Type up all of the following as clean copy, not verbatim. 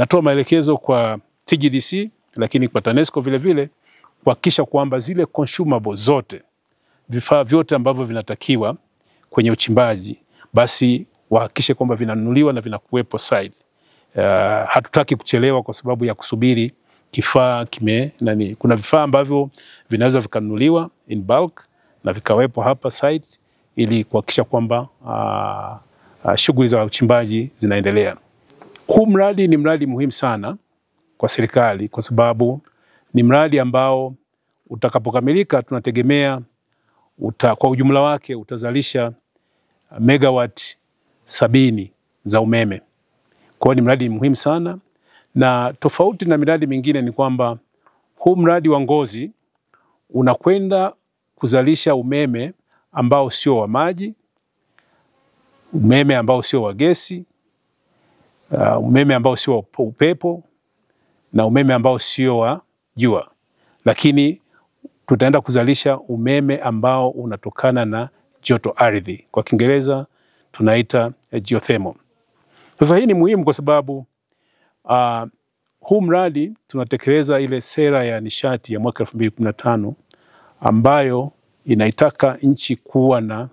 natoa maelekezo kwa TGDC lakini kwa TANESCO vile vile kuhakikisha kwamba zile consumables zote, vifaa vyote ambavyo vinatakiwa kwenye uchimbaji, basi wahakikishe kwamba vinanunuliwa na vinakuwepo site. Hatutaki kuchelewa kwa sababu ya kusubiri kifaa kuna vifaa ambavyo vinaweza vikanunuliwa in bulk na vikawepo hapa site ili kuhakikisha kwamba shughuli za uchimbaji zinaendelea. Huu mradi ni mradi muhimu sana kwa serikali kwa sababu ni mradi ambao utakapokamilika tunategemea kwa ujumla wake utazalisha megawatt 70 za umeme. Kwa hiyo ni mradi muhimu sana, na tofauti na miradi mingine ni kwamba huu mradi wa Ngozi unakwenda kuzalisha umeme ambao sio wa maji, umeme ambao sio wa gesi, umeme ambao sio wa upepo na umeme ambao sio wa jua. Lakini tutaenda kuzalisha umeme ambao unatokana na joto ardhi. Kwa Kiingereza tunaita geothermal. Sasa hii ni muhimu kwa sababu huu mradi tunatekeleza ile sera ya nishati ya mwaka 2015 ambayo inaitaka nchi kuwa na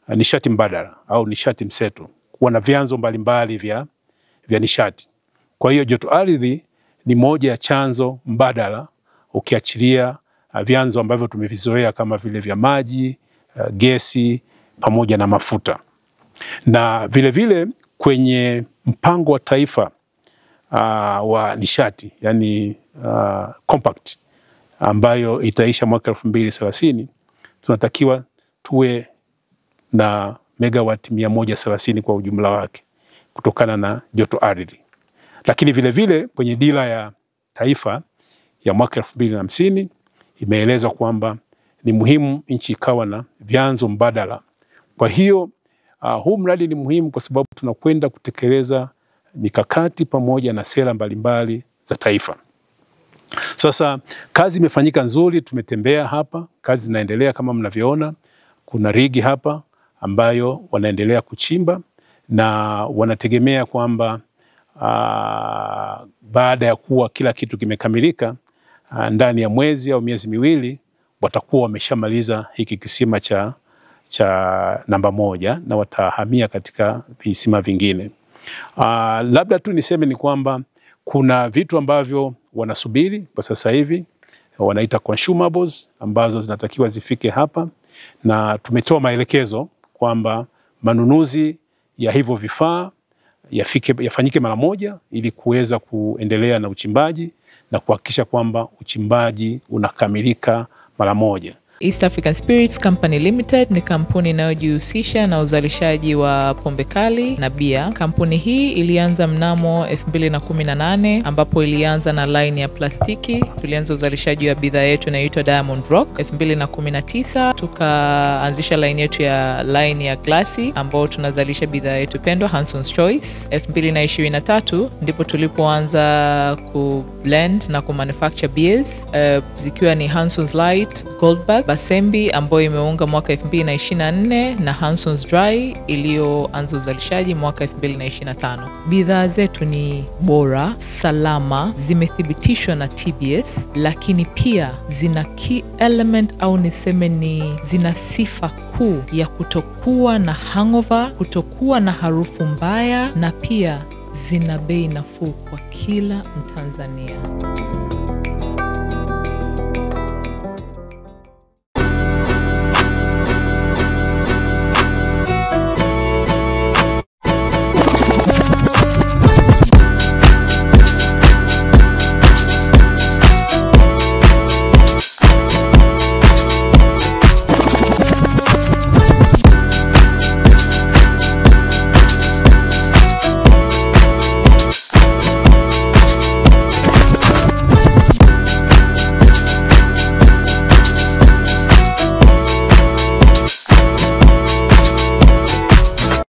nishati mbadala au nishati mseto, kuwa na vyanzo mbalimbali vya nishati. Kwa hiyo joto ardhi ni moja ya chanzo mbadala ukiachilia vyanzo ambavyo tumevizoea kama vile vya maji, gesi pamoja na mafuta. Na vile vile kwenye mpango wa taifa wa nishati, yani compact ambayo itaisha mwaka 2030, tunatakiwa tuwe na megawatt 130 kwa ujumla wake kutokana na joto ardhi. Lakini vile vile kwenye dira ya taifa ya mwaka 2050 imeeleza kwamba ni muhimu nchi ikawa na vyanzo mbadala. Kwa hiyo huu mradi ni muhimu kwa sababu tunakwenda kutekeleza mikakati pamoja na sera mbalimbali za taifa. Sasa kazi imefanyika nzuri, tumetembea hapa, kazi zinaendelea kama mnavyoona. Kuna rigi hapa ambayo wanaendelea kuchimba na wanategemea kwamba baada ya kuwa kila kitu kimekamilika ndani ya mwezi au miezi miwili watakuwa wameshamaliza hiki kisima cha namba 1 na watahamia katika visima vingine. Labda tu niseme ni kwamba kuna vitu ambavyo wanasubiri kwa sasa hivi, wanaita consumables ambazo zinatakiwa zifike hapa, na tumetoa maelekezo kwamba manunuzi ya hivyo vifaa yafanyike mara moja ili kuweza kuendelea na uchimbaji na kuhakikisha kwamba uchimbaji unakamilika mara moja. East African Spirits Company Limited ni kampuni inayojihusisha na uzalishaji wa pombe kali na bia. Kampuni hii ilianza mnamo 2018 ambapo ilianza na line ya plastiki. Tulianza uzalishaji wa bidhaa yetu inayoitwa Diamond Rock. 2019 tukaanzisha line yetu ya line ya glasi ambao tunazalisha bidhaa yetu pendwa Hanson's Choice. 2023 ndipo tulipoanza ku blend na ku manufacture beers zikiwa ni Hanson's Light, Goldberg, Basembi ambayo imeunga mwaka 2024 na Hanson's Dry iliyoanza uzalishaji mwaka 2025. Bidhaa zetu ni bora, salama, zimethibitishwa na TBS, lakini pia zina key element au niseme ni zina sifa kuu ya kutokuwa na hangover, kutokuwa na harufu mbaya, na pia zina bei nafuu kwa kila Mtanzania.